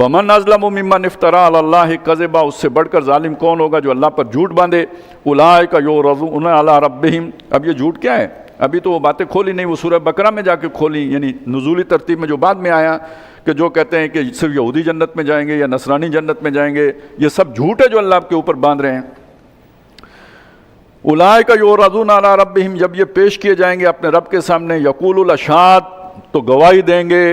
ومن اظلم ممن افترى علی اللہ کذبا، اس سے بڑھ کر ظالم کون ہوگا جو اللہ پر جھوٹ باندھے. اولئک یعرضون علی ربہم. اب یہ جھوٹ کیا ہے؟ ابھی تو وہ باتیں کھولی نہیں، وہ سورہ بقرہ میں جا کے کھولی، یعنی نزولی ترتیب میں جو بعد میں آیا کہ جو کہتے ہیں کہ صرف یہودی جنت میں جائیں گے یا نصرانی جنت میں جائیں گے، یہ سب جھوٹ ہے جو اللہ کے اوپر باندھ رہے ہیں. اولئک یعرضون علی ربہم، جب یہ پیش کیے جائیں گے اپنے رب کے سامنے، یقول الاشہاد، تو گواہی دیں گے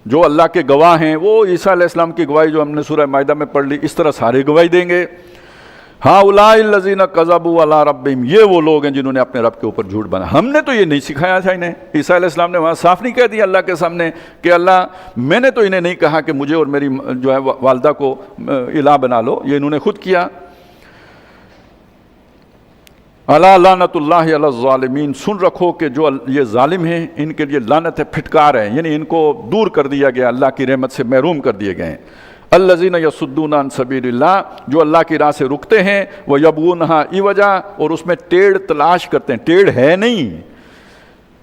جو اللہ کے گواہ ہیں. وہ عیسیٰ علیہ السلام کی گواہی جو ہم نے سورہ مائدہ میں پڑھ لی، اس طرح سارے گواہی دیں گے. ہؤلاء الذین کذبوا علی ربہم، یہ وہ لوگ ہیں جنہوں نے اپنے رب کے اوپر جھوٹ بنا. ہم نے تو یہ نہیں سکھایا تھا انہیں. عیسیٰ علیہ السلام نے وہاں صاف نہیں کہہ دیا اللہ کے سامنے کہ اللہ میں نے تو انہیں نہیں کہا کہ مجھے اور میری جو ہے والدہ کو الہ بنا لو، یہ انہوں نے خود کیا. الا لعنت اللہ علی الظالمین، سن رکھو کہ جو یہ ظالم ہیں ان کے لیے لعنت ہے، پھٹکار ہے، یعنی ان کو دور کر دیا گیا، اللہ کی رحمت سے محروم کر دیے گئے ہیں. الذین یصدون عن سبیل اللہ، جو اللہ کی راہ سے رکتے ہیں، ویبغونہا عوجا، اور اس میں ٹیڑھ تلاش کرتے ہیں. ٹیڑھ ہے نہیں،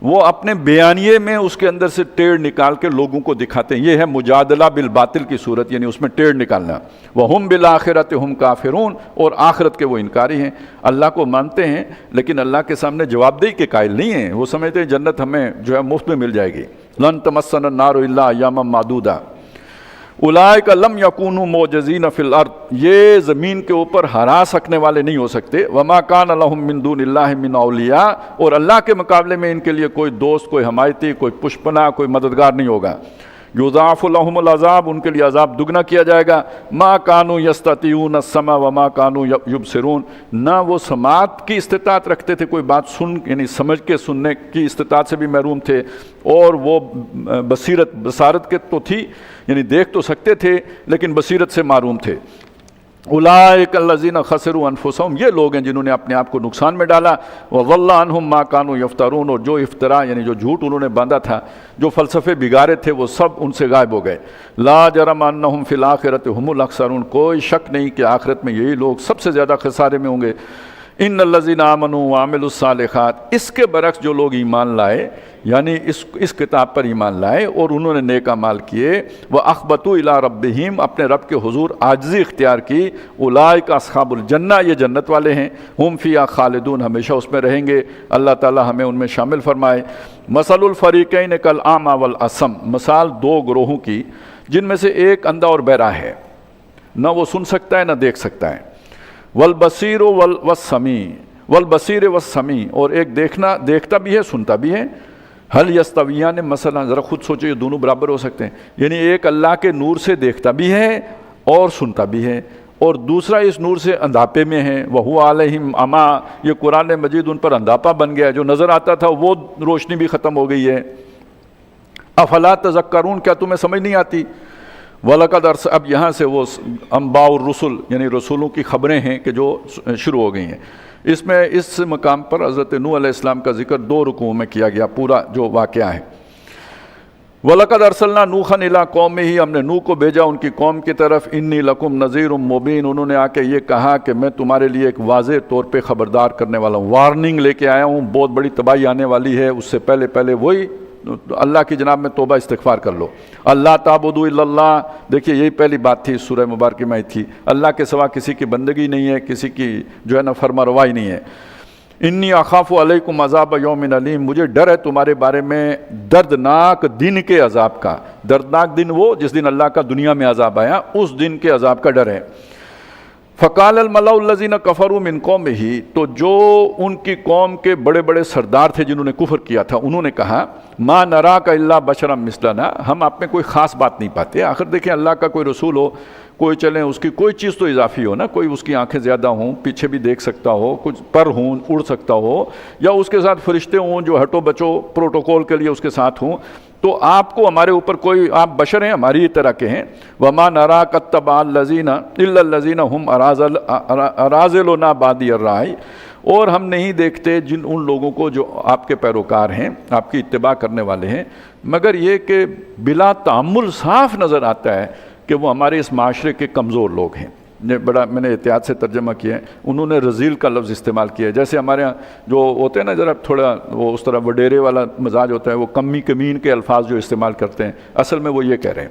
وہ اپنے بیانیے میں اس کے اندر سے ٹیڑھ نکال کے لوگوں کو دکھاتے ہیں. یہ ہے مجادلہ بالباطل کی صورت، یعنی اس میں ٹیڑھ نکالنا. وہم بالآخرۃ ہم کافرون، اور آخرت کے وہ انکاری ہیں. اللہ کو مانتے ہیں لیکن اللہ کے سامنے جواب دہی کے قائل نہیں ہیں. وہ سمجھتے ہیں جنت ہمیں جو ہے مفت میں مل جائے گی. لن تمسنا النار الا ایاما معدودہ. اولئک لم یکونوا معجزین فی الارض، یہ زمین کے اوپر ہرا سکنے والے نہیں ہو سکتے. وما کان لہم من دون اللہ من اولیاء، اور اللہ کے مقابلے میں ان کے لیے کوئی دوست، کوئی حمایتی، کوئی پشپنا، کوئی مددگار نہیں ہوگا. یضاعف لہم العذاب، ان کے لیے عذاب دگنا کیا جائے گا. ما کانوا یستطیعون السمع وما کانوا یبصرون، نہ وہ سماعت کی استطاعت رکھتے تھے، کوئی بات یعنی سمجھ کے سننے کی استطاعت سے بھی محروم تھے، اور وہ بصارت کے تو تھی، یعنی دیکھ تو سکتے تھے لیکن بصیرت سے محروم تھے. اولئک الذین خسروا انفسہم، یہ لوگ ہیں جنہوں نے اپنے آپ کو نقصان میں ڈالا. وضل عنہم ما کانوا یفترون، اور جو افترا یعنی جو جھوٹ انہوں نے باندھا تھا، جو فلسفے بگاڑے تھے، وہ سب ان سے غائب ہو گئے. لا جرم انہم فی الآخرۃ ہم الاخسرون، کوئی شک نہیں کہ آخرت میں یہی لوگ سب سے زیادہ خسارے میں ہوں گے. ان الذین آمنوا وعملوا الصالحات، اس کے برعکس جو لوگ ایمان لائے، یعنی اس کتاب پر ایمان لائے اور انہوں نے نیک اعمال کیے، وَأَخْبَتُوا إِلَىٰ رَبِّهِمْ، اپنے رب کے حضور عاجزی اختیار کی. اولئک اصحاب الجنہ، یہ جنت والے ہیں. ہم فیہا خالدون، ہمیشہ اس میں رہیں گے. اللہ تعالی ہمیں ان میں شامل فرمائے. مثل الفریقین کالأعمى والأصم، مثال دو گروہوں کی جن میں سے ایک اندھا اور بہرا ہے، نہ وہ سن سکتا ہے نہ دیکھ سکتا ہے. والبصیر والسمیع، والبصیر والسمیع، اور ایک دیکھتا بھی ہے سنتا بھی ہے. حل یستویان، مثلا ذرا خود سوچو، یہ دونوں برابر ہو سکتے ہیں؟ یعنی ایک اللہ کے نور سے دیکھتا بھی ہے اور سنتا بھی ہے، اور دوسرا اس نور سے اندھاپے میں ہے. وَهُوَ عَلَيْهِمْ عَمًى، یہ قرآن مجید ان پر اندھاپا بن گیا، جو نظر آتا تھا وہ روشنی بھی ختم ہو گئی ہے. افلا تذکرون، کیا تمہیں سمجھ نہیں آتی؟ وَلَقَدْ أَرْسَلْنَا، اب یہاں سے وہ انباء الرسل یعنی رسولوں کی خبریں ہیں کہ جو شروع ہو گئی ہیں. اس میں اس مقام پر حضرت نوح علیہ السلام کا ذکر 2 رکوعوں میں کیا گیا، پورا جو واقعہ ہے. وَلَقَدْ أَرْسَلْنَا نُوحًا إِلَىٰ قَوْمِهِ، ہم نے نوح کو بھیجا ان کی قوم کی طرف. إِنِّي لَكُمْ نَذِيرٌ مُّبِينٌ، انہوں نے آ کے یہ کہا کہ میں تمہارے لیے ایک واضح طور پہ خبردار کرنے والا ہوں، وارننگ لے کے آیا ہوں، بہت بڑی تباہی آنے والی ہے. اس سے پہلے وہی اللہ کی جناب میں توبہ استغفار کر لو. اللہ تعبدوا الا اللہ، دیکھیے یہی پہلی بات تھی سورہ مبارکہ میں تھی، اللہ کے سوا کسی کی بندگی نہیں ہے، کسی کی جو ہے نا فرما روائی نہیں ہے. انی اخاف علیکم عذاب یوم علیم، مجھے ڈر ہے تمہارے بارے میں دردناک دن کے عذاب کا. دردناک دن وہ جس دن اللہ کا دنیا میں عذاب آیا، اس دن کے عذاب کا ڈر ہے. فقال الملأ الذین کفروا من قومہ، تو جو ان کی قوم کے بڑے بڑے سردار تھے جنہوں نے کفر کیا تھا، انہوں نے کہا ما نراک الا بشرا مثلنا، ہم آپ میں کوئی خاص بات نہیں پاتے. آخر دیکھیں اللہ کا کوئی رسول ہو، کوئی چلیں اس کی کوئی چیز تو اضافی ہو نا، کوئی اس کی آنکھیں زیادہ ہوں، پیچھے بھی دیکھ سکتا ہو، کچھ پر ہوں، اڑ سکتا ہو، یا اس کے ساتھ فرشتے ہوں جو ہٹو بچو پروٹوکول کے لیے اس کے ساتھ ہوں. تو آپ کو ہمارے اوپر کوئی، آپ بشر ہیں، ہماری ہی طرح کے ہیں. وما نراک اتبع الذین الا الذین هم اراذلنا بادی الرأی، اور ہم نہیں دیکھتے ان لوگوں کو جو آپ کے پیروکار ہیں، آپ کی اتباع کرنے والے ہیں، مگر یہ کہ بلا تأمل صاف نظر آتا ہے کہ وہ ہمارے اس معاشرے کے کمزور لوگ ہیں. بڑا میں نے احتیاط سے ترجمہ کیا ہے، انہوں نے رذیل کا لفظ استعمال کیا ہے. جیسے ہمارے ہاں جو ہوتے ہیں نا ذرا تھوڑا وہ اس طرح وڈیرے والا مزاج ہوتا ہے، وہ کمی کمین کے الفاظ جو استعمال کرتے ہیں، اصل میں وہ یہ کہہ رہے ہیں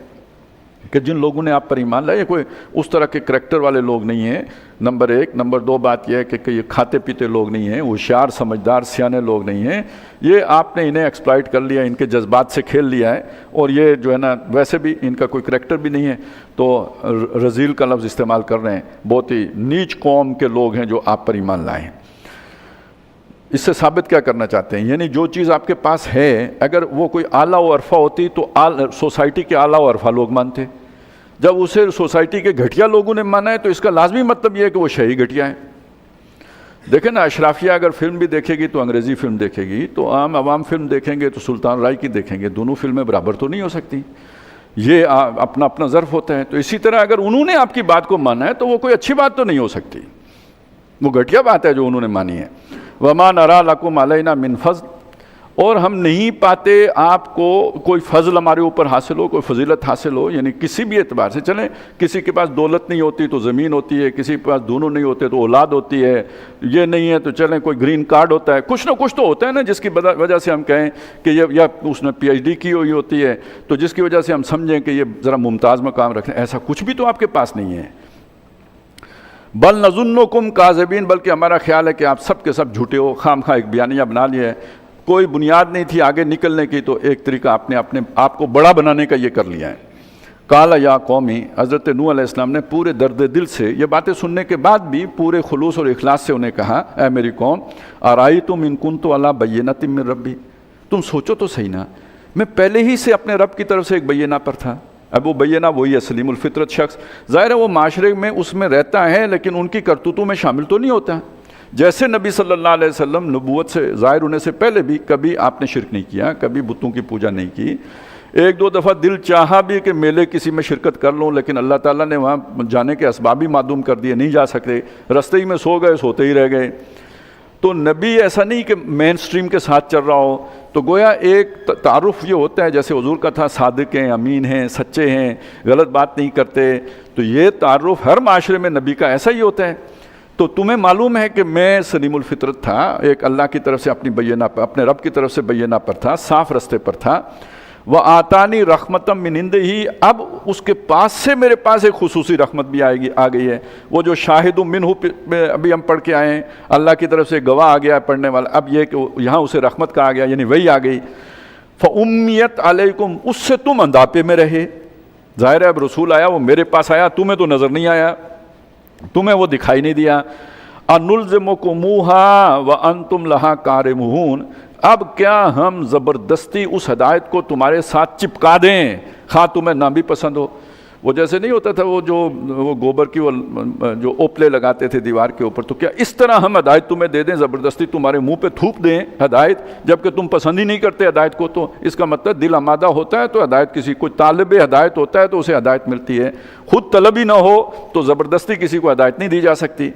کہ جن لوگوں نے آپ پر ایمان لایا، یہ کوئی اس طرح کے کریکٹر والے لوگ نہیں ہیں، نمبر ایک۔ نمبر دو بات یہ ہے کہ یہ کھاتے پیتے لوگ نہیں ہیں، ہوشیار سمجھدار سیانے لوگ نہیں ہیں۔ یہ آپ نے انہیں ایکسپلائٹ کر لیا، ان کے جذبات سے کھیل لیا ہے، اور یہ جو ہے نا ویسے بھی ان کا کوئی کریکٹر بھی نہیں ہے، تو رذیل کا لفظ استعمال کر رہے ہیں۔ بہت ہی نیچ قوم کے لوگ ہیں جو آپ پر ایمان لائے ہیں۔ اس سے ثابت کیا کرنا چاہتے ہیں؟ یعنی جو چیز آپ کے پاس ہے، اگر وہ کوئی اعلیٰ و عرفہ ہوتی تو سوسائٹی کے اعلیٰ و عرفہ لوگ مانتے، جب اسے سوسائٹی کے گھٹیا لوگوں نے مانا ہے تو اس کا لازمی مطلب یہ ہے کہ وہ شہری گھٹیا ہیں۔ دیکھیں نا، اشرافیہ اگر فلم بھی دیکھے گی تو انگریزی فلم دیکھے گی، تو عام عوام فلم دیکھیں گے تو سلطان رائے کی دیکھیں گے، دونوں فلمیں برابر تو نہیں ہو سکتی، یہ اپنا اپنا ظرف ہوتا ہے۔ تو اسی طرح اگر انہوں نے آپ کی بات کو مانا ہے تو وہ کوئی اچھی بات تو نہیں ہو سکتی، وہ گھٹیا بات ہے جو انہوں نے مانی ہے۔ وَمَا نَرَىٰ لَكُمْ عَلَيْنَا مِنْ فَضْلٍ، اور ہم نہیں پاتے آپ کو کوئی فضل ہمارے اوپر حاصل ہو، کوئی فضیلت حاصل ہو، یعنی کسی بھی اعتبار سے۔ چلیں، کسی کے پاس دولت نہیں ہوتی تو زمین ہوتی ہے، کسی کے پاس دونوں نہیں ہوتے تو اولاد ہوتی ہے، یہ نہیں ہے تو چلیں کوئی گرین کارڈ ہوتا ہے، کچھ نہ کچھ تو ہوتا ہے نا جس کی وجہ سے ہم کہیں کہ یہ، یا اس نے پی ایچ ڈی کی ہوئی ہوتی ہے تو جس کی وجہ سے ہم سمجھیں کہ یہ ذرا ممتاز مقام رکھیں۔ ایسا کچھ بھی تو آپ کے پاس نہیں ہے۔ بل نظنکم کاذبین، بلکہ ہمارا خیال ہے کہ آپ سب کے سب جھوٹے ہو، خام خواہ ایک بیانیہ بنا لیا ہے، کوئی بنیاد نہیں تھی آگے نکلنے کی، تو ایک طریقہ آپ نے اپنے آپ کو بڑا بنانے کا یہ کر لیا ہے۔ قال یا قومی، حضرت نوح علیہ السلام نے پورے درد دل سے یہ باتیں سننے کے بعد بھی پورے خلوص اور اخلاص سے انہیں کہا، اے میری قوم، ارائیتم ان کنت علی بینۃ من ربی، تم سوچو تو صحیح نا، میں پہلے ہی سے اپنے رب کی طرف سے ایک بینہ پر تھا۔ اب وہ بینہ وہی ہے سلیم الفطرت شخص، ظاہر ہے وہ معاشرے میں اس میں رہتا ہے لیکن ان کی کرتوتوں میں شامل تو نہیں ہوتا۔ جیسے نبی صلی اللہ علیہ وسلم نبوت سے ظاہر ہونے سے پہلے بھی کبھی آپ نے شرک نہیں کیا، کبھی بتوں کی پوجا نہیں کی، ایک دو دفعہ دل چاہا بھی کہ میلے کسی میں شرکت کر لوں، لیکن اللہ تعالیٰ نے وہاں جانے کے اسباب ہی معدوم کر دیے، نہیں جا سکتے، رستے ہی میں سو گئے، سوتے ہی رہ گئے۔ تو نبی ایسا نہیں کہ مین سٹریم کے ساتھ چل رہا ہو، تو گویا ایک تعارف یہ ہوتا ہے جیسے حضور کا تھا، صادق ہیں، امین ہیں، سچے ہیں، غلط بات نہیں کرتے، تو یہ تعارف ہر معاشرے میں نبی کا ایسا ہی ہوتا ہے۔ تو تمہیں معلوم ہے کہ میں سلیم الفطرت تھا، ایک اللہ کی طرف سے اپنی بینہ پر، اپنے رب کی طرف سے بینہ پر تھا، صاف رستے پر تھا۔ وَآتَانِي رَحْمَةً مِّنْ عِنْدِهِ، اب اس کے پاس سے میرے پاس ایک خصوصی رحمت بھی آ گئی ہے، وہ جو شاہد منہ ابھی ہم پڑھ کے آئے ہیں، اللہ کی طرف سے گواہ آ گیا ہے پڑھنے والا، اب یہ کہ یہاں اسے رحمت کہا گیا، یعنی وہی آ گئی۔ فَأُمِّيَتْ عَلَيْكُمْ، اس سے تم اندھاپے میں رہے، ظاہر ہے اب رسول آیا، وہ میرے پاس آیا، تمہیں تو نظر نہیں آیا، تمہیں وہ دکھائی نہیں دیا۔ أَنُلْزِمُكُمُوهَا وَأَنْتُمْ لَهَا كَارِهُونَ، اب کیا ہم زبردستی اس ہدایت کو تمہارے ساتھ چپکا دیں، خواہ تمہیں نہ بھی پسند ہو۔ وہ جیسے نہیں ہوتا تھا وہ گوبر کی وہ جو اوپلے لگاتے تھے دیوار کے اوپر، تو کیا اس طرح ہم ہدایت تمہیں دے دیں، زبردستی تمہارے منہ پہ تھوپ دیں ہدایت، جبکہ تم پسند ہی نہیں کرتے ہدایت کو؟ تو اس کا مطلب دل آمادہ ہوتا ہے تو ہدایت کسی کوئی طالب ہدایت ہوتا ہے تو اسے ہدایت ملتی ہے، خود طلب ہی نہ ہو تو زبردستی کسی کو ہدایت نہیں دی جا سکتی۔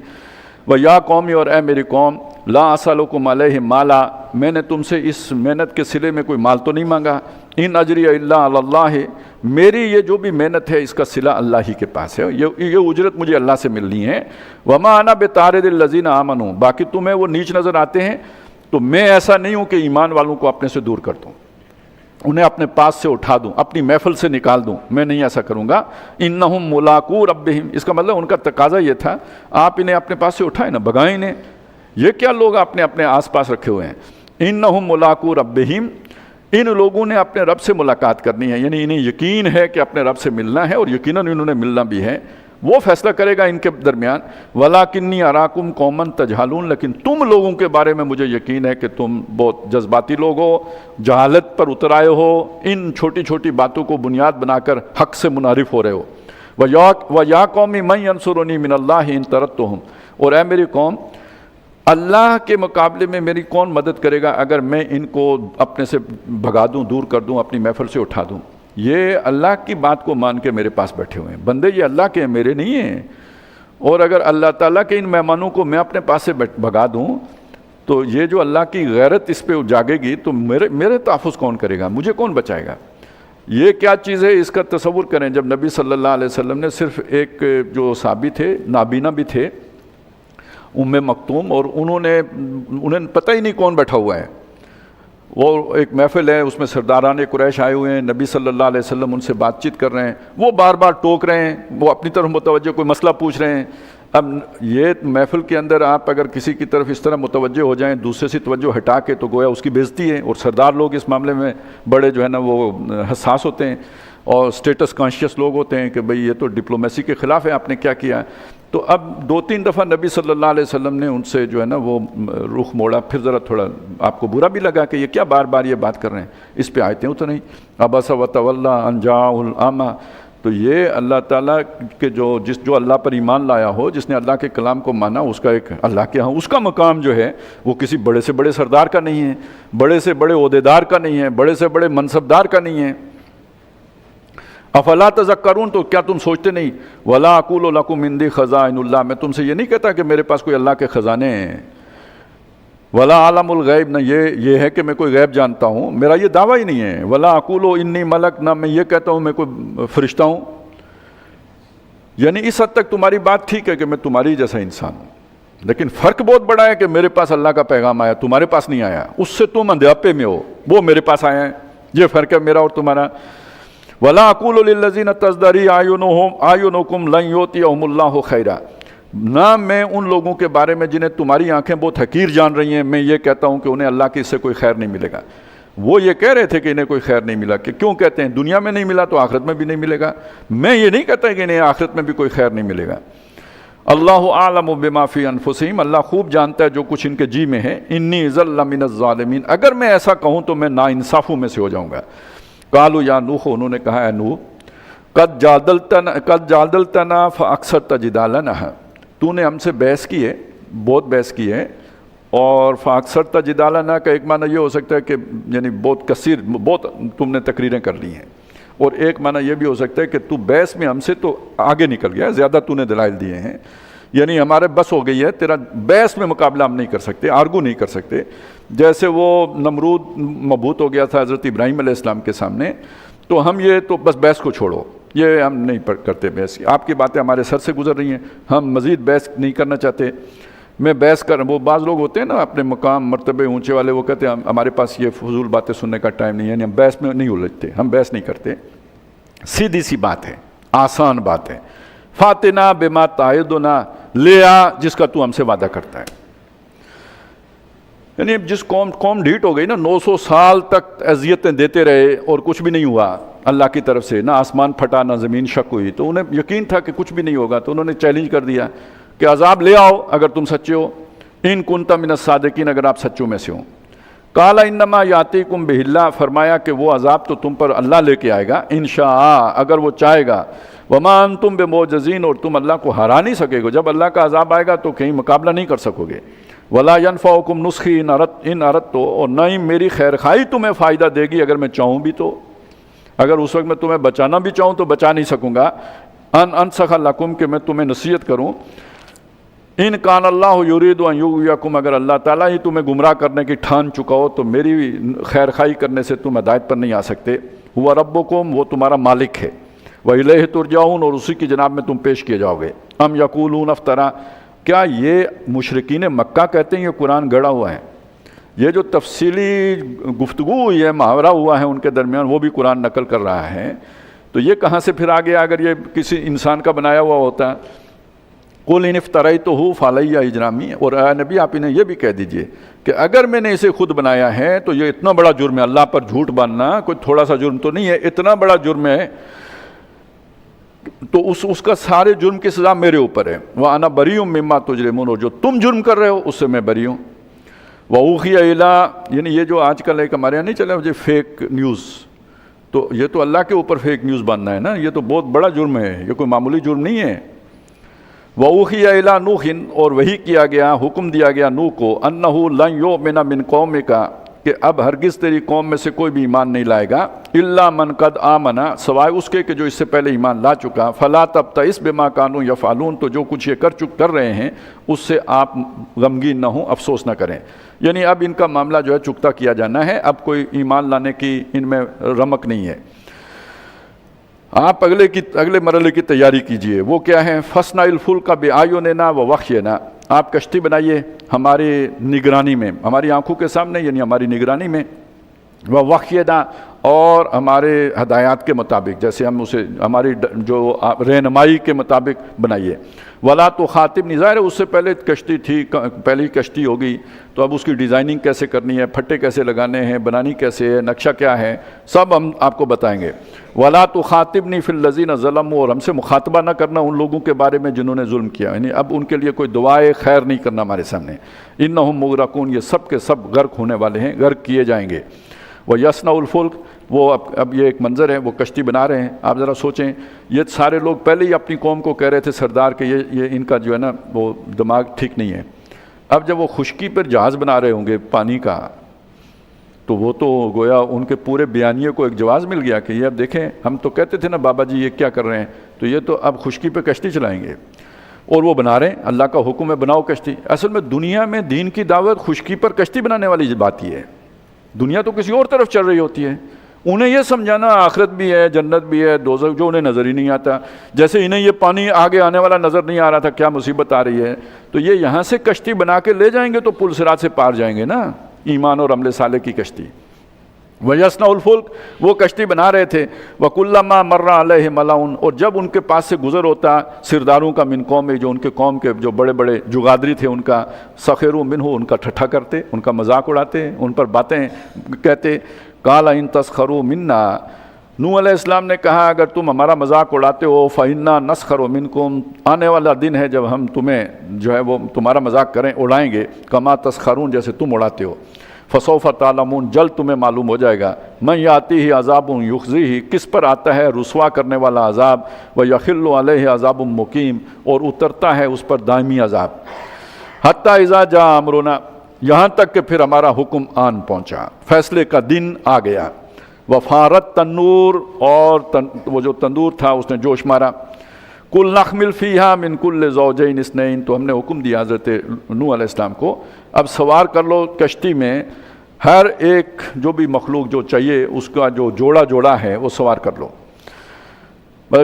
وَيَا قَوْمِ، اور اے میری قوم، لَا أَسْأَلُكُمْ عَلَيْهِ مَالًا، میں نے تم سے اس محنت کے صلے میں کوئی مال تو نہیں مانگا، ان اجری الا علی اللہ، میری یہ جو بھی محنت ہے اس کا صلہ اللہ ہی کے پاس ہے، یہ اجرت مجھے اللہ سے ملنی ہے۔ وما انا بطارد الذین آمنوا، باقی تمہیں وہ نیچ نظر آتے ہیں تو میں ایسا نہیں ہوں کہ ایمان والوں کو اپنے سے دور کر دوں، انہیں اپنے پاس سے اٹھا دوں، اپنی محفل سے نکال دوں، میں نہیں ایسا کروں گا۔ انہم ملاقو ربہم، اس کا مطلب ان کا تقاضا یہ تھا آپ انہیں اپنے پاس سے اٹھائیں نا، بگائیں انہیں، یہ کیا لوگ اپنے آس پاس رکھے ہوئے ہیں۔ انہم ملاقو ربہم، ان لوگوں نے اپنے رب سے ملاقات کرنی ہے، یعنی انہیں یقین ہے کہ اپنے رب سے ملنا ہے، اور یقیناً انہوں نے ملنا بھی ہے، وہ فیصلہ کرے گا ان کے درمیان۔ وَلَٰكِنِّي أَرَاكُمْ قَوْمًا تَجْهَلُونَ، لیکن تم لوگوں کے بارے میں مجھے یقین ہے کہ تم بہت جذباتی لوگ ہو، جہالت پر اتر آئے ہو، ان چھوٹی چھوٹی باتوں کو بنیاد بنا کر حق سے منحرف ہو رہے ہو۔ وَيَا قَوْمِ مَن يَنصُرُنِي مِنَ اللَّهِ إِن طَرَدتُّهُمْ، اور اے میری قوم، اللہ کے مقابلے میں میری کون مدد کرے گا اگر میں ان کو اپنے سے بھگا دوں، دور کر دوں، اپنی محفل سے اٹھا دوں؟ یہ اللہ کی بات کو مان کے میرے پاس بیٹھے ہوئے ہیں، بندے یہ اللہ کے ہیں، میرے نہیں ہیں، اور اگر اللہ تعالیٰ کے ان مہمانوں کو میں اپنے پاس سے بھگا دوں تو یہ جو اللہ کی غیرت اس پہ جاگے گی تو میرے تحفظ کون کرے گا، مجھے کون بچائے گا؟ یہ کیا چیز ہے، اس کا تصور کریں۔ جب نبی صلی اللہ علیہ وسلم نے صرف ایک جو صحابی تھے، نابینا بھی تھے، ام مکتوم، اور انہیں پتہ ہی نہیں کون بیٹھا ہوا ہے، وہ ایک محفل ہے، اس میں سرداران قریش آئے ہوئے ہیں، نبی صلی اللہ علیہ وسلم ان سے بات چیت کر رہے ہیں، وہ بار بار ٹوک رہے ہیں، وہ اپنی طرف متوجہ کوئی مسئلہ پوچھ رہے ہیں۔ اب یہ محفل کے اندر آپ اگر کسی کی طرف اس طرح متوجہ ہو جائیں دوسرے سے توجہ ہٹا کے، تو گویا اس کی بے عزتی ہے، اور سردار لوگ اس معاملے میں بڑے جو ہے نا وہ حساس ہوتے ہیں اور اسٹیٹس کانشیس لوگ ہوتے ہیں کہ بھئی یہ تو ڈپلومیسی کے خلاف ہے، آپ نے کیا کیا ہے۔ تو اب 2-3 دفعہ نبی صلی اللہ علیہ وسلم نے ان سے جو ہے نا وہ رخ موڑا، پھر ذرا تھوڑا آپ کو برا بھی لگا کہ یہ کیا بار بار یہ بات کر رہے ہیں، اس پہ آیتیں اتریں عبس وتولی ان جاءہ الاعمی۔ تو یہ اللہ تعالیٰ کے جو اللہ پر ایمان لایا ہو، جس نے اللہ کے کلام کو مانا، اس کا ایک اللہ کے ہاں اس کا مقام جو ہے وہ کسی بڑے سے بڑے سردار کا نہیں ہے، بڑے سے بڑے عہدیدار کا نہیں ہے، بڑے سے بڑے منصبدار کا نہیں ہے۔ افلا تذکرون، تو کیا تم سوچتے نہیں؟ ولا اقول لکم عندی خزائن اللہ، میں تم سے یہ نہیں کہتا کہ میرے پاس کوئی اللہ کے خزانے ہیں۔ ولا عالم الغیب، نہ یہ ہے کہ میں کوئی غیب جانتا ہوں، میرا یہ دعویٰ ہی نہیں ہے۔ ولا اقول انی ملک، نہ میں یہ کہتا ہوں میں کوئی فرشتہ ہوں۔ یعنی اس حد تک تمہاری بات ٹھیک ہے کہ میں تمہاری جیسا انسان ہوں، لیکن فرق بہت بڑا ہے کہ میرے پاس اللہ کا پیغام آیا، تمہارے پاس نہیں آیا، اس سے تم اندھیاپے میں ہو، وہ میرے پاس آیا ہے، یہ فرق ہے میرا اور تمہارا۔ ولا اقول للذین تزدری اعینکم لن یؤتیہم اللہ خیرا، نہ میں ان لوگوں کے بارے میں جنہیں تمہاری آنکھیں بہت حقیر جان رہی ہیں، میں یہ کہتا ہوں کہ انہیں اللہ کی اس سے کوئی خیر نہیں ملے گا۔ وہ یہ کہہ رہے تھے کہ انہیں کوئی خیر نہیں ملا، کہ کیوں کہتے ہیں دنیا میں نہیں ملا تو آخرت میں بھی نہیں ملے گا۔ میں یہ نہیں کہتا کہ انہیں آخرت میں بھی کوئی خیر نہیں ملے گا۔ اللہ اعلم بما فی انفسہم، اللہ خوب جانتا ہے جو کچھ ان کے جی میں ہے۔ انی اذا لمن الظالمین، اگر میں ایسا کہوں تو میں ناانصافوں میں سے ہو جاؤں گا۔ قالوا یا نوح، انہوں نے کہا اے نوح، قد جادلتنا فاکثرت جدالنا، تو نے ہم سے بحث کی ہے، بہت بحث کی ہے، اور فاکثرت جدالنا کا ایک معنی یہ ہو سکتا ہے کہ یعنی بہت کثیر، بہت تم نے تقریریں کر لی ہیں، اور ایک معنی یہ بھی ہو سکتا ہے کہ تو بحث میں ہم سے تو آگے نکل گیا، زیادہ تو نے دلائل دیے ہیں، یعنی ہمارے بس ہو گئی ہے، تیرا بحث میں مقابلہ ہم نہیں کر سکتے، آرگو نہیں کر سکتے۔ جیسے وہ نمرود مبہوت ہو گیا تھا حضرت ابراہیم علیہ السلام کے سامنے، تو ہم یہ تو بس بحث کو چھوڑو، یہ ہم نہیں کرتے بحث، آپ کی باتیں ہمارے سر سے گزر رہی ہیں، ہم مزید بحث نہیں کرنا چاہتے۔ میں بحث کر، وہ بعض لوگ ہوتے ہیں نا اپنے مقام مرتبے اونچے والے، وہ کہتے ہیں ہمارے پاس یہ فضول باتیں سننے کا ٹائم نہیں ہے، یعنی ہم بحث میں نہیں الجھتے، ہم بحث نہیں کرتے، سیدھی سی بات ہے، آسان بات ہے۔ فاتنا بما تعدنا، لے آ جس کا تو ہم سے وعدہ کرتا ہے۔ یعنی جس قوم ڈھیٹ ہو گئی نا، 900 سال تک اذیتیں دیتے رہے اور کچھ بھی نہیں ہوا اللہ کی طرف سے، نہ آسمان پھٹا نہ زمین شق ہوئی، تو انہیں یقین تھا کہ کچھ بھی نہیں ہوگا، تو انہوں نے چیلنج کر دیا کہ عذاب لے آؤ اگر تم سچے ہو، ان کنت من الصادقین، اگر آپ سچوں میں سے ہوں۔ قال انما یاتیکم بہ اللہ، فرمایا کہ وہ عذاب تو تم پر اللہ لے کے آئے گا انشاء، اگر وہ چاہے گا، وما انتم بمعجزین، اور تم اللہ کو ہرا نہیں سکے گے، جب اللہ کا عذاب آئے گا تو کہیں مقابلہ نہیں کر سکو گے۔ ولا ينفعکم نصحی ان اردت، اور نہ ہی میری خیر خواہی تمہیں فائدہ دے گی اگر میں چاہوں بھی تو، اگر اس وقت میں تمہیں بچانا بھی چاہوں تو بچا نہیں سکوں گا۔ ان انسخ لکم، کہ میں تمہیں نصیحت کروں، ان کان اللہ یرید ان یغویکم، اگر اللہ تعالیٰ ہی تمہیں گمراہ کرنے کی ٹھان چکا ہو تو میری خیر خواہی کرنے سے تم ہدایت پر نہیں آ سکتے۔ ہوا ربکم، وہ تمہارا مالک ہے، وإلیہ ترجعون، اور اسی کی جناب میں تم پیش کیے جاؤ گے۔ ام یقولون افترا، کیا یہ مشرکین مکہ کہتے ہیں یہ قرآن گڑا ہوا ہے؟ یہ جو تفصیلی گفتگو ہوئی ہے، محاورہ ہوا ہے ان کے درمیان، وہ بھی قرآن نقل کر رہا ہے، تو یہ کہاں سے پھر آ گیا اگر یہ کسی انسان کا بنایا ہوا ہوتا؟ قل ان افتریتہ فعلی اجرامی، اور اے نبی آپ انہیں یہ بھی کہہ دیجئے کہ اگر میں نے اسے خود بنایا ہے تو یہ اتنا بڑا جرم ہے، اللہ پر جھوٹ باندھنا کوئی تھوڑا سا جرم تو نہیں ہے، اتنا بڑا جرم ہے، تو اس کا سارے جرم کی سزا میرے اوپر ہے۔ وَأَنَا بَرِيٌّ مِّمَّا تُجْرِمُونَ، اور جو تم جرم کر رہے ہو اس سے میں بری ہوں۔ وَأُوحِيَ إِلَىٰ، یعنی یہ جو آج کل ایک ہمارے یہاں نہیں چلا مجھے فیک نیوز، تو یہ تو اللہ کے اوپر فیک نیوز باندھنا ہے نا، یہ تو بہت بڑا جرم ہے، یہ کوئی معمولی جرم نہیں ہے۔ وَأُوحِيَ إِلَىٰ نُوحٍ، اور وہی کیا گیا، حکم دیا گیا نوح کو، أَنَّهُ لَن يُؤْمِنَ مِن قَوْمِكَ، کہ اب ہرگز تیری قوم میں سے کوئی بھی ایمان نہیں لائے گا، الا من قد آمن، سوائے اس کے کہ جو اس سے پہلے ایمان لا چکا، فلا تبتئس بما كانوا يفعلون، تو جو کچھ یہ کر رہے ہیں اس سے آپ غمگین نہ ہوں، افسوس نہ کریں، یعنی اب ان کا معاملہ جو ہے چکتا کیا جانا ہے، اب کوئی ایمان لانے کی ان میں رمق نہیں ہے۔ آپ اگلے مرحلے کی تیاری کیجئے، وہ کیا ہے؟ فَاصْنَعِ الْفُلْكَ بِأَعْيُنِنَا وَوَحْيِنَا، آپ کشتی بنائیے ہماری نگرانی میں، ہماری آنکھوں کے سامنے، یعنی ہماری نگرانی میں۔ وَوَخْيَدَا اور ہمارے ہدایات کے مطابق، جیسے ہم اسے ہماری جو رہنمائی کے مطابق بنائیے۔ ولا تو خاطب نہیں، ظاہر ہے اس سے پہلے کشتی تھی، پہلی کشتی ہوگی تو اب اس کی ڈیزائننگ کیسے کرنی ہے، پھٹے کیسے لگانے ہیں، بنانی کیسے ہے، نقشہ کیا ہے، سب ہم آپ کو بتائیں گے۔ ولا تو خاطبنی فی الذین ظلموا، اور ہم سے مخاطبہ نہ کرنا ان لوگوں کے بارے میں جنہوں نے ظلم کیا، یعنی اب ان کے لیے کوئی دعائے خیر نہیں کرنا ہمارے سامنے۔ انہم مغرقون، یہ سب کے سب غرق ہونے والے ہیں، غرق کیے جائیں گے۔ وَيَصْنَعُ الْفُلْكَ، وہ اب یہ ایک منظر ہے، وہ کشتی بنا رہے ہیں۔ آپ ذرا سوچیں، یہ سارے لوگ پہلے ہی اپنی قوم کو کہہ رہے تھے سردار کہ یہ ان کا جو ہے نا وہ دماغ ٹھیک نہیں ہے۔ اب جب وہ خشکی پر جہاز بنا رہے ہوں گے پانی کا، تو وہ تو گویا ان کے پورے بیانیے کو ایک جواز مل گیا کہ یہ اب دیکھیں، ہم تو کہتے تھے نا بابا جی یہ کیا کر رہے ہیں، تو یہ تو اب خشکی پہ کشتی چلائیں گے، اور وہ بنا رہے ہیں۔ اللہ کا حکم ہے بناؤ کشتی۔ اصل میں دنیا میں دین کی دعوت خشکی پر کشتی بنانے والی بات ہی ہے، دنیا تو کسی اور طرف چل رہی ہوتی ہے۔ انہیں یہ سمجھانا آخرت بھی ہے، جنت بھی ہے، دوزخ جو انہیں نظر ہی نہیں آتا، جیسے انہیں یہ پانی آگے آنے والا نظر نہیں آ رہا تھا، کیا مصیبت آ رہی ہے، تو یہ یہاں سے کشتی بنا کے لے جائیں گے تو پل صراط سے پار جائیں گے نا، ایمان اور عمل صالح کی کشتی۔ وَيَصْنَعُ الْفُلْكَ، وہ کشتی بنا رہے تھے۔ وَكُلَّمَا مَرَّ عَلَيْهِ مَلَأٌ، اور جب ان کے پاس سے گزر ہوتا سرداروں کا، من قوم، جو ان کے قوم کے جو بڑے بڑے جگادری تھے ان کا، سخروا منہ، ان کا ٹھٹھا کرتے، ان کا مذاق اڑاتے، ان پر باتیں کہتے۔ قَالَ إِن تَسْخَرُوا مِنَّا، نوح علیہ السلام نے کہا اگر تم ہمارا مذاق اڑاتے ہو، فَإِنَّا نَسْخَرُ مِنْكُمْ، آنے والا دن ہے جب ہم تمہیں جو ہے وہ تمہارا مذاق کریں، اڑائیں گے، كَمَا تَسْخَرُونَ، جیسے تم اڑاتے ہو۔ فَسَوْفَ تَعْلَمُونَ، جلد تمہیں معلوم ہو جائے گا، مَن يَأْتِيهِ عَذَابٌ يُخْزِيهِ، کس پر آتا ہے رسوا کرنے والا عذاب، وَيَحِلُّ عَلَيْهِ عَذَابٌ مُقِيمٌ، اور اترتا ہے اس پر دائمی عذاب۔ حَتَّى إِذَا جَاءَ أَمْرُنَا، یہاں تک کہ پھر ہمارا حکم آن پہنچا، فیصلے کا دن آ گیا۔ وَفَارَتْ تَنُّورُ، اور وہ جو تندور تھا اس نے جوش مارا۔ کل نحمل فیہا من کل زوجین اثنین، تو ہم نے حکم دیا حضرت نوح علیہ السلام کو، اب سوار کر لو کشتی میں ہر ایک جو بھی مخلوق جو چاہیے اس کا جو جوڑا جوڑا ہے وہ سوار کر لو،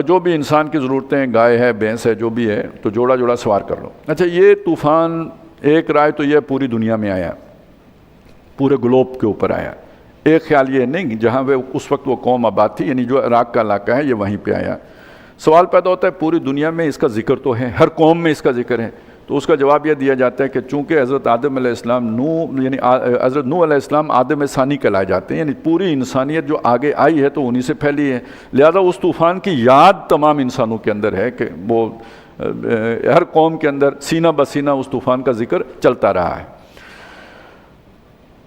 جو بھی انسان کی ضرورتیں، گائے ہے، بھینس ہے، جو بھی ہے، تو جوڑا جوڑا سوار کر لو۔ اچھا، یہ طوفان ایک رائے تو یہ پوری دنیا میں آیا، پورے گلوب کے اوپر آیا، ایک خیال یہ نہیں جہاں وہ اس وقت وہ قوم آباد تھی، یعنی جو عراق کا علاقہ ہے یہ وہیں پہ آیا۔ سوال پیدا ہوتا ہے پوری دنیا میں اس کا ذکر تو ہے، ہر قوم میں اس کا ذکر ہے، تو اس کا جواب یہ دیا جاتا ہے کہ چونکہ حضرت آدم علیہ السلام یعنی حضرت نوح علیہ السلام آدم ثانی کہلائے جاتے ہیں، یعنی پوری انسانیت جو آگے آئی ہے تو انہی سے پھیلی ہے، لہذا اس طوفان کی یاد تمام انسانوں کے اندر ہے کہ وہ ہر قوم کے اندر سینہ بسینہ اس طوفان کا ذکر چلتا رہا ہے۔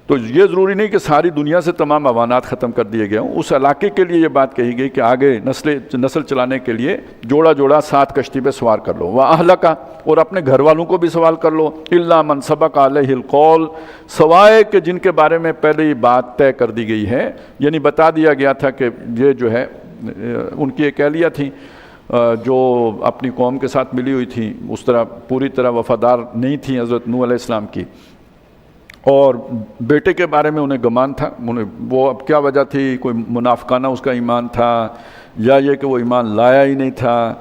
تو یہ ضروری نہیں کہ ساری دنیا سے تمام حیوانات ختم کر دیے گئے ہوں، اس علاقے کے لیے یہ بات کہی گئی کہ آگے نسل چلانے کے لیے جوڑا جوڑا ساتھ کشتی پہ سوار کر لو۔ وَأَهْلَكَ، اور اپنے گھر والوں کو بھی سوال کر لو، إِلَّا مَنْ سَبَقَ عَلَيْهِ الْقَوْلُ، سوائے کہ جن کے بارے میں پہلے ہی بات طے کر دی گئی ہے، یعنی بتا دیا گیا تھا کہ یہ جو ہے ان کی ایک اہلیہ تھیں جو اپنی قوم کے ساتھ ملی ہوئی تھیں، اس طرح پوری طرح وفادار نہیں تھیں حضرت نوح علیہ السلام کی، اور بیٹے کے بارے میں انہیں گمان تھا، وہ اب کیا وجہ تھی، کوئی منافقانہ اس کا ایمان تھا یا یہ کہ وہ ایمان لایا ہی نہیں تھا،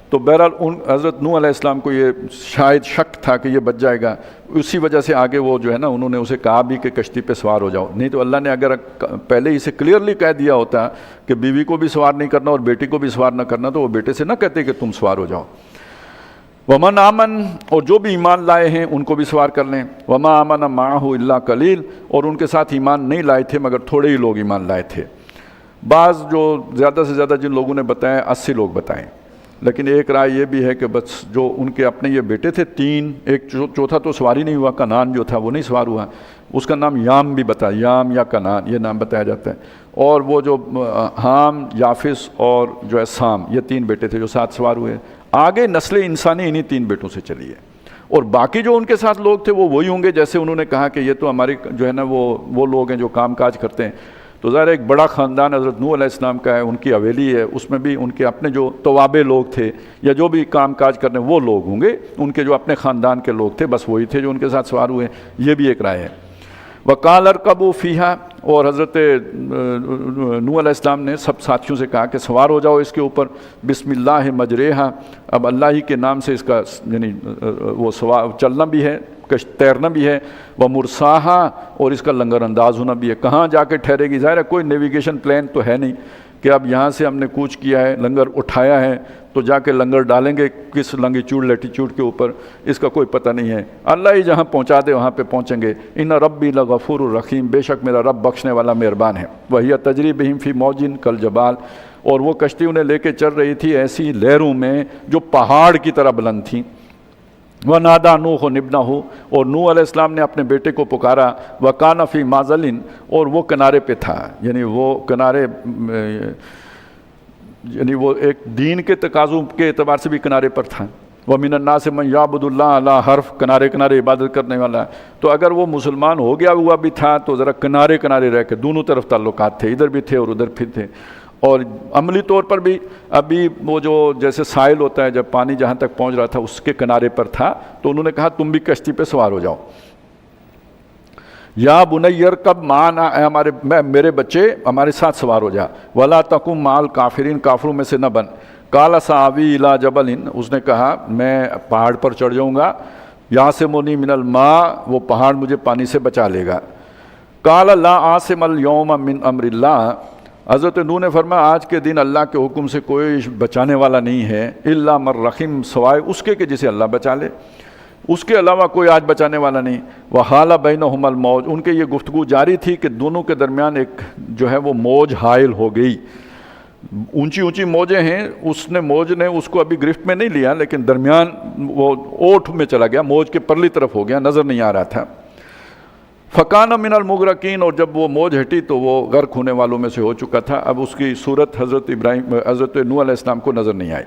تو بہرحال حضرت نوح علیہ السلام کو یہ شاید شک تھا کہ یہ بچ جائے گا، اسی وجہ سے آگے وہ جو ہے نا انہوں نے اسے کہا بھی کہ کشتی پہ سوار ہو جاؤ، نہیں تو اللہ نے اگر پہلے ہی سے کلیئرلی کہہ دیا ہوتا کہ بیوی کو بھی سوار نہیں کرنا اور بیٹی کو بھی سوار نہ کرنا، تو وہ بیٹے سے نہ کہتے کہ تم سوار ہو جاؤ۔ ومن آمن، اور جو بھی ایمان لائے ہیں ان کو بھی سوار کر لیں۔ وما آمن معہ الا قلیل، اور ان کے ساتھ ایمان نہیں لائے تھے مگر تھوڑے ہی لوگ ایمان لائے تھے۔ بعض جو زیادہ سے زیادہ جن لوگوں نے بتایا 80 لوگ بتائیں، لیکن ایک رائے یہ بھی ہے کہ بس جو ان کے اپنے یہ بیٹے تھے 3، ایک چوتھا تو سواری نہیں ہوا، کنعان جو تھا وہ نہیں سوار ہوا، اس کا نام یام بھی بتایا، یام یا کنعان یہ نام بتایا جاتا ہے، اور وہ جو حام، یافس اور جو ہے سام، یہ 3 بیٹے تھے جو ساتھ سوار ہوئے۔ آگے نسل انسانی انہی 3 بیٹوں سے چلی ہے، اور باقی جو ان کے ساتھ لوگ تھے وہ وہی ہوں گے جیسے انہوں نے کہا کہ یہ تو ہماری جو ہے نا وہ لوگ ہیں جو کام کاج کرتے ہیں، تو ظاہر ایک بڑا خاندان حضرت نوح علیہ السلام کا ہے، ان کی حویلی ہے، اس میں بھی ان کے اپنے جو توابع لوگ تھے یا جو بھی کام کاج کرنے وہ لوگ ہوں گے، ان کے جو اپنے خاندان کے لوگ تھے بس وہی تھے جو ان کے ساتھ سوار ہوئے، یہ بھی ایک رائے ہے۔ وقال ارکبوا فیہا، اور حضرت نوح علیہ السلام نے سب ساتھیوں سے کہا کہ سوار ہو جاؤ اس کے اوپر، بسم اللہ مجریہا، اب اللہ ہی کے نام سے اس کا یعنی وہ چلنا بھی ہے، تیرنا بھی ہے، وہ مرساہا، اور اس کا لنگر انداز ہونا بھی ہے۔ کہاں جا کے ٹھہرے گی؟ ظاہر ہے کوئی نیویگیشن پلان تو ہے نہیں کہ اب یہاں سے ہم نے کوچ کیا ہے، لنگر اٹھایا ہے تو جا کے لنگر ڈالیں گے کس لانگیٹیوڈ لیٹیٹیوڈ کے اوپر، اس کا کوئی پتہ نہیں ہے۔ اللہ ہی جہاں پہنچا دے وہاں پہ پہنچیں گے۔ ان ربی لغفور الرحیم، بے شک میرا رب بخشنے والا مہربان ہے۔ وہی تجری بہم فی موجن کالجبال، اور وہ کشتی انہیں لے کے چل رہی تھی ایسی لہروں میں جو پہاڑ کی طرح بلند تھیں۔ وَنَادَى نُوحٌ ابْنَهُ، اور نوح علیہ السلام نے اپنے بیٹے کو پکارا، وَكَانَ فِي مَعْزَلٍ، اور وہ کنارے پہ تھا، یعنی وہ کنارے، یعنی وہ ایک دین کے تقاضوں کے اعتبار سے بھی کنارے پر تھا۔ وَمِنَ النَّاسِ مَن يَعْبُدُ اللَّهَ عَلَىٰ حَرْفٍ، کنارے کنارے عبادت کرنے والا۔ تو اگر وہ مسلمان ہو گیا ہوا بھی تھا تو ذرا کنارے کنارے رہ کے، دونوں طرف تعلقات تھے، ادھر بھی تھے اور ادھر بھی تھے۔ اور عملی طور پر بھی ابھی وہ جو جیسے ساحل ہوتا ہے، جب پانی جہاں تک پہنچ رہا تھا اس کے کنارے پر تھا، تو انہوں نے کہا تم بھی کشتی پہ سوار ہو جاؤ۔ یا بنی ارکب معنا، اے میرے بچے ہمارے ساتھ سوار ہو جا، ولا تکن مع الکافرین، کافروں میں سے نہ بن۔ قال سآوی الی جبل، اس نے کہا میں پہاڑ پر چڑھ جاؤں گا، یعصمنی من الماء، وہ پہاڑ مجھے پانی سے بچا لے گا۔ قال لا عاصم اليوم من امر اللہ، حضرت نوح نے فرمایا آج کے دن اللہ کے حکم سے کوئی بچانے والا نہیں ہے، الا من رحم، سوائے اس کے کہ جسے اللہ بچا لے، اس کے علاوہ کوئی آج بچانے والا نہیں۔ وحال بینہم الموج، ان کے یہ گفتگو جاری تھی کہ دونوں کے درمیان ایک جو ہے وہ موج حائل ہو گئی۔ اونچی اونچی موجیں ہیں، موج نے اس کو ابھی گرفت میں نہیں لیا، لیکن درمیان وہ اوٹ میں چلا گیا، موج کے پرلی طرف ہو گیا، نظر نہیں آ رہا تھا۔ فکان من المغرقین، اور جب وہ موج ہٹی تو وہ غرق ہونے والوں میں سے ہو چکا تھا۔ اب اس کی صورت حضرت نوح علیہ السلام کو نظر نہیں آئی۔